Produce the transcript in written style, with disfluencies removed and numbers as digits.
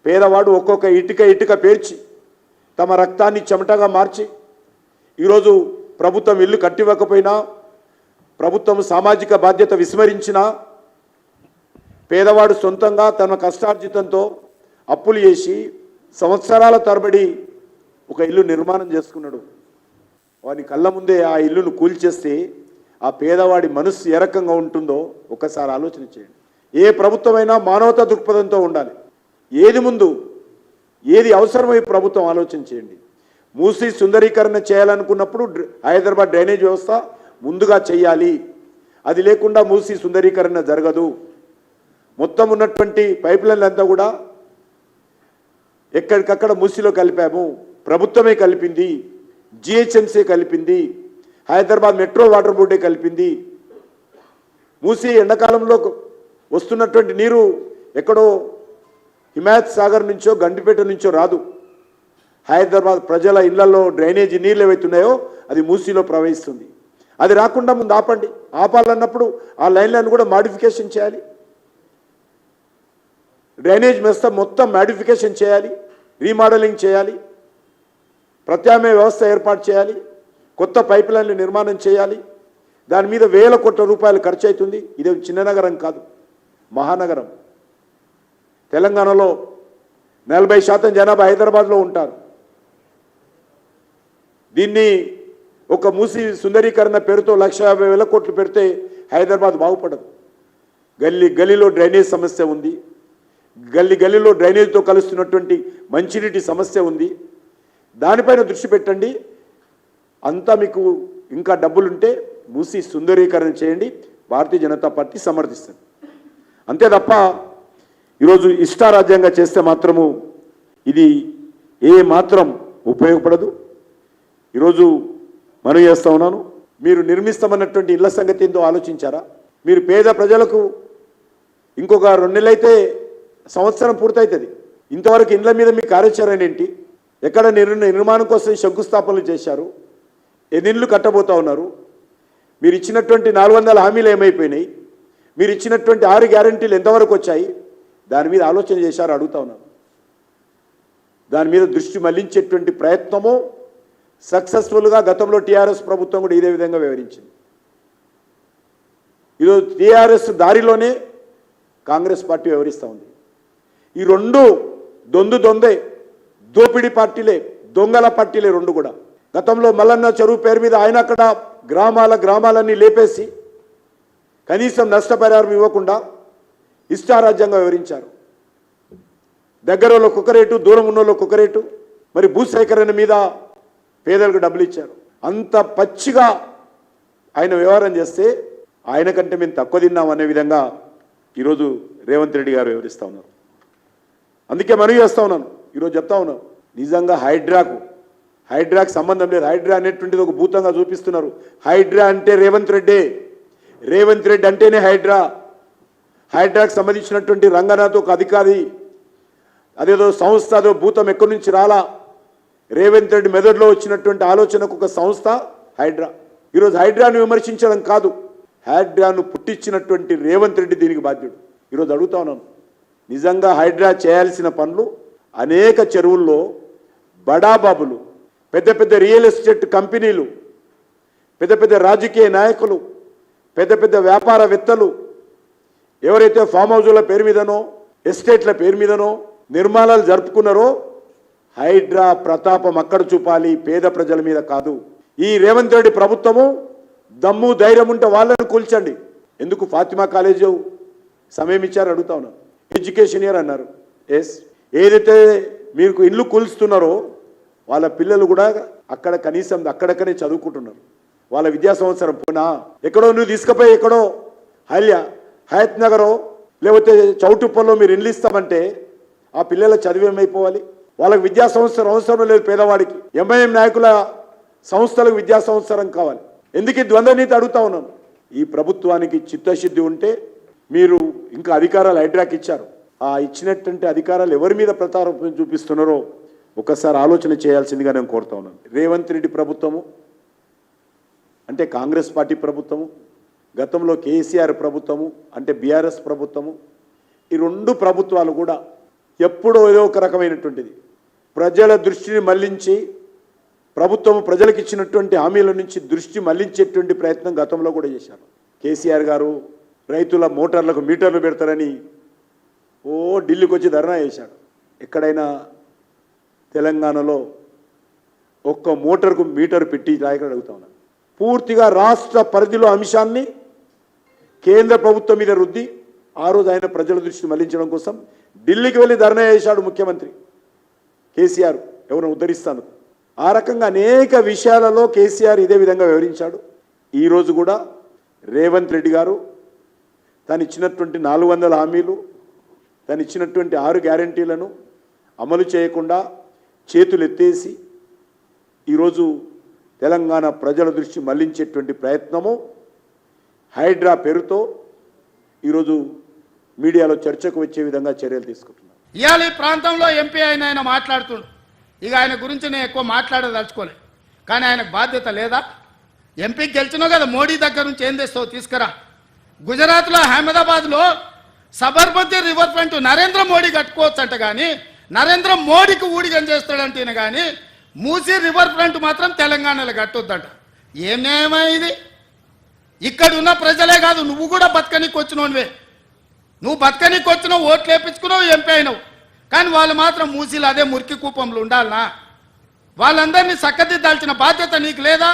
పేదవాడు ఒక్కొక్క ఇటుక పేర్చి తమ రక్తాన్ని చెమటగా మార్చి ఈరోజు ప్రభుత్వం ఇల్లు కట్టివ్వకపోయినా, ప్రభుత్వం సామాజిక బాధ్యత విస్మరించినా, పేదవాడు సొంతంగా తన కష్టార్జితంతో అప్పులు చేసి సంవత్సరాల తరబడి ఒక ఇల్లు నిర్మాణం చేసుకున్నాడు. వాని కళ్ళ ముందే ఆ ఇల్లును కూల్చేస్తే ఆ పేదవాడి మనస్సు ఏ రకంగా ఉంటుందో ఒకసారి ఆలోచన చేయండి. ఏ ప్రభుత్వమైనా మానవతా దృక్పథంతో ఉండాలి. ఏది ముందు, ఏది అవసరమై ప్రభుత్వం ఆలోచన చేయండి. మూసీ సుందరీకరణ చేయాలనుకున్నప్పుడు హైదరాబాద్ డ్రైనేజ్ వ్యవస్థ ముందుగా చేయాలి. అది లేకుండా మూసీ సుందరీకరణ జరగదు. మొత్తం ఉన్నటువంటి పైప్ లైన్లు అంతా కూడా ఎక్కడికక్కడ మూసీలో కలిపాము. ప్రభుత్వమే కలిపింది, జిహెచ్ఎంసీ కలిపింది, హైదరాబాద్ మెట్రో వాటర్ బోర్డే కలిపింది. మూసీ ఎండాకాలంలో వస్తున్నటువంటి నీరు ఎక్కడో హిమాయత్ సాగర్ నుంచో గండిపేట నుంచో రాదు. హైదరాబాద్ ప్రజల ఇళ్లలో డ్రైనేజీ నీళ్ళు ఏవైతున్నాయో అది మూసీలో ప్రవహిస్తుంది. అది రాకుండా ముందు ఆపండి. ఆపాలన్నప్పుడు ఆ లైన్లను కూడా మాడిఫికేషన్ చేయాలి. డ్రైనేజ్ వ్యవస్థ మొత్తం మాడిఫికేషన్ చేయాలి, రీమోడలింగ్ చేయాలి, ప్రత్యామ్నాయ వ్యవస్థ ఏర్పాటు చేయాలి, కొత్త పైప్ లైన్లు నిర్మాణం చేయాలి. దాని మీద వేల కోట్ల రూపాయలు ఖర్చు అవుతుంది. ఇది చిన్న నగరం కాదు, మహానగరం. తెలంగాణలో 40% జనాభా హైదరాబాద్లో ఉంటారు. దీన్ని ఒక మూసీ సుందరీకరణ పేరుతో 1,50,000 కోట్లు పెడితే హైదరాబాద్ బాగుపడదు. గల్లీలో డ్రైనేజ్ సమస్య ఉంది. గల్లీలో డ్రైనేజ్తో కలుస్తున్నటువంటి మంచినీటి సమస్య ఉంది. దానిపైన దృష్టి పెట్టండి. అంతా మీకు ఇంకా డబ్బులుంటే మూసీ సుందరీకరణ చేయండి. భారతీయ జనతా పార్టీ సమర్థిస్తుంది. అంతే తప్ప ఈరోజు ఇష్టారాజ్యంగా చేస్తే మాత్రము ఇది ఏ మాత్రం ఉపయోగపడదు. ఈరోజు మనం చేస్తూ ఉన్నాను. మీరు నిర్మిస్తామన్నటువంటి ఇళ్ల సంగతి ఏందో ఆలోచించారా? మీరు పేద ప్రజలకు ఇంకొక 2 నెలలైతే సంవత్సరం పూర్తవుతుంది. ఇంతవరకు ఇళ్ల మీద మీ కార్యాచరణ ఏంటి? ఎక్కడ నిర్మాణం కోసం శంకుస్థాపనలు చేశారు? ఎన్ని ఇళ్ళు కట్టబోతా ఉన్నారు? మీరు ఇచ్చినటువంటి 400 హామీలు ఏమైపోయినాయి? మీరు ఇచ్చినటువంటి 6 గ్యారంటీలు ఎంతవరకు వచ్చాయి? దాని మీద ఆలోచన చేశారు అడుగుతా ఉన్నాను. దాని మీద దృష్టి మళ్లించేటువంటి ప్రయత్నము సక్సెస్ఫుల్గా గతంలో టీఆర్ఎస్ ప్రభుత్వం కూడా ఇదే విధంగా వివరించింది. ఈరోజు టీఆర్ఎస్ దారిలోనే కాంగ్రెస్ పార్టీ వివరిస్తూ ఉంది. ఈ 2 దొందే, దోపిడీ పార్టీలే, దొంగల పార్టీలే 2 కూడా. గతంలో మల్లన్న చెరువు పేరు మీద ఆయన అక్కడ గ్రామాలన్నీ లేపేసి కనీసం నష్టపరిహారం ఇవ్వకుండా ఇష్టారాజ్యంగా వివరించారు. దగ్గరలో ఒక రేటు, దూరం ఉన్నోళ్ళు ఒక రేటు. మరి భూసేకరణ మీద పేదలకు డబ్బులు ఇచ్చారు. అంత పచ్చిగా ఆయన వ్యవహారం చేస్తే ఆయన కంటే మేము తక్కువ తిన్నాం అనే విధంగా ఈరోజు రేవంత్ రెడ్డి గారు వివరిస్తూ ఉన్నారు. అందుకే మనవి చేస్తూ ఉన్నాను, ఈరోజు చెప్తా ఉన్నాను, నిజంగా హైడ్రాకు సంబంధం లేదు. హైడ్రా అనేటువంటిది ఒక భూతంగా చూపిస్తున్నారు. హైడ్రా అంటే రేవంత్ రెడ్డి అంటేనే హైడ్రాకు సంబంధించినటువంటి రంగనాథ్ ఒక అధికారి, అదేదో సంస్థ, అదో భూతం ఎక్కడి నుంచి రాలా. రేవంత్ రెడ్డి మెదడులో వచ్చినటువంటి ఆలోచనకు ఒక సంస్థ హైడ్రా. ఈరోజు హైడ్రాను విమర్శించడం కాదు, హైడ్రాను పుట్టించినటువంటి రేవంత్ రెడ్డి దీనికి బాధ్యుడు. ఈరోజు అడుగుతా ఉన్నాను, నిజంగా హైడ్రా చేయాల్సిన పనులు అనేక చెరువుల్లో బడాబాబులు, పెద్ద రియల్ ఎస్టేట్ కంపెనీలు, పెద్ద రాజకీయ నాయకులు, పెద్ద వ్యాపారవేత్తలు ఎవరైతే ఫామ్ హౌజుల పేరు మీదనో ఎస్టేట్ల పేరు మీదనో నిర్మాణాలు జరుపుకున్నారో హైడ్రా ప్రతాపం అక్కడ చూపాలి, పేద ప్రజల మీద కాదు. ఈ రేవంత్ రెడ్డి ప్రభుత్వము దమ్ము ధైర్యం ఉంటే వాళ్ళని కూల్చండి. ఎందుకు ఫాతిమా కాలేజీ సమయం ఇచ్చారు అడుగుతా ఉన్నాను. ఎడ్యుకేషన్ ఇయర్ అన్నారు. ఏదైతే మీకు ఇల్లు కూల్స్తున్నారో వాళ్ళ పిల్లలు కూడా అక్కడ కనీసం అక్కడక్కడే చదువుకుంటున్నారు. వాళ్ళ విద్యా సంవత్సరం పోనా ఎక్కడో నువ్వు తీసుకుపోయి ఎక్కడో హయత్ నగరో లేకపోతే చౌటుప్పల్లో మీరు ఇల్లు ఇస్తామంటే ఆ పిల్లల చదువు ఏమైపోవాలి? వాళ్ళకి విద్యా సంవత్సరం అవసరం లేదు. పేదవాడికి ఎంఐఎం నాయకుల సంస్థలకు విద్యా సంవత్సరం కావాలి. ఎందుకు ఈ ద్వంద్వ నీతి అడుగుతా ఉన్నాను. ఈ ప్రభుత్వానికి చిత్తశుద్ధి ఉంటే మీరు ఇంకా అధికారాలు హైడ్రాకి ఇచ్చారు. ఆ ఇచ్చినటువంటి అధికారాలు ఎవరి మీద ప్రతాపం చూపిస్తున్నారో ఒకసారి ఆలోచన చేయాల్సిందిగా నేను కోరుతా ఉన్నాను. రేవంత్ రెడ్డి ప్రభుత్వము అంటే కాంగ్రెస్ పార్టీ ప్రభుత్వము, గతంలో కేసీఆర్ ప్రభుత్వము అంటే బీఆర్ఎస్ ప్రభుత్వము, ఈ 2 ప్రభుత్వాలు కూడా ఎప్పుడో ఏదో ఒక రకమైనటువంటిది ప్రజల దృష్టిని మళ్లించి ప్రభుత్వం ప్రజలకు ఇచ్చినటువంటి హామీల నుంచి దృష్టి మళ్లించేటువంటి ప్రయత్నం గతంలో కూడా చేశారు. కేసీఆర్ గారు రైతుల మోటార్లకు మీటర్లు పెడతారని ఢిల్లీకి వచ్చి ధర్నా చేశాడు. ఎక్కడైనా తెలంగాణలో ఒక్క మోటార్కు మీటర్ పెట్టి రాయక అడుగుతా ఉన్నాను. పూర్తిగా రాష్ట్ర పరిధిలో అంశాన్ని కేంద్ర ప్రభుత్వం మీద రుద్ది ఆ రోజు ఆయన ప్రజల దృష్టి మళ్లించడం కోసం ఢిల్లీకి వెళ్ళి ధర్నా చేశాడు ముఖ్యమంత్రి కేసీఆర్ ఎవరిని ఉద్ధరిస్తాను. ఆ రకంగా అనేక విషయాలలో కేసీఆర్ ఇదే విధంగా వివరించాడు. ఈరోజు కూడా రేవంత్ రెడ్డి గారు తను ఇచ్చినటువంటి 400 హామీలు, తను ఇచ్చినటువంటి 6 గ్యారంటీలను అమలు చేయకుండా చేతులు ఎత్తేసి ఈరోజు తెలంగాణ ప్రజల దృష్టి మళ్లించేటువంటి ప్రయత్నము హైడ్రా పేరుతో ఈరోజు మీడియాలో చర్చకు వచ్చే విధంగా చర్యలు తీసుకుంటున్నారు. ఇవాళ ఈ ప్రాంతంలో ఎంపీ ఆయన మాట్లాడుతున్నాడు. ఇక ఆయన గురించి నేను ఎక్కువ మాట్లాడదలుచుకోలే, కానీ ఆయనకు బాధ్యత లేదా? ఎంపీకి గెలిచినావు కదా, మోడీ దగ్గర నుంచి ఏం తెస్తావు తీసుకురా. గుజరాత్లో అహ్మదాబాద్లో సబర్మతి రివర్ ఫ్రంట్ నరేంద్ర మోడీ కట్టుకోవచ్చు అంట, కానీ నరేంద్ర మోడీకి ఊడిగం చేస్తాడంటే కానీ మూసీ రివర్ ఫ్రంట్ మాత్రం తెలంగాణలో కట్టొద్దంట. ఏం న్యాయమా ఇది? ఇక్కడ ఉన్న ప్రజలే కాదు, నువ్వు కూడా బతకనీకి వచ్చినోనివే. నువ్వు బతకనీకి వచ్చినావు, ఓట్లు వేయించుకున్నావు, ఎంపీ అయినావు, కానీ వాళ్ళు మాత్రం మూసీలు అదే మురికి కూపంలో ఉండాలనా? వాళ్ళందరినీ చక్కదిద్దాల్సిన బాధ్యత నీకు లేదా?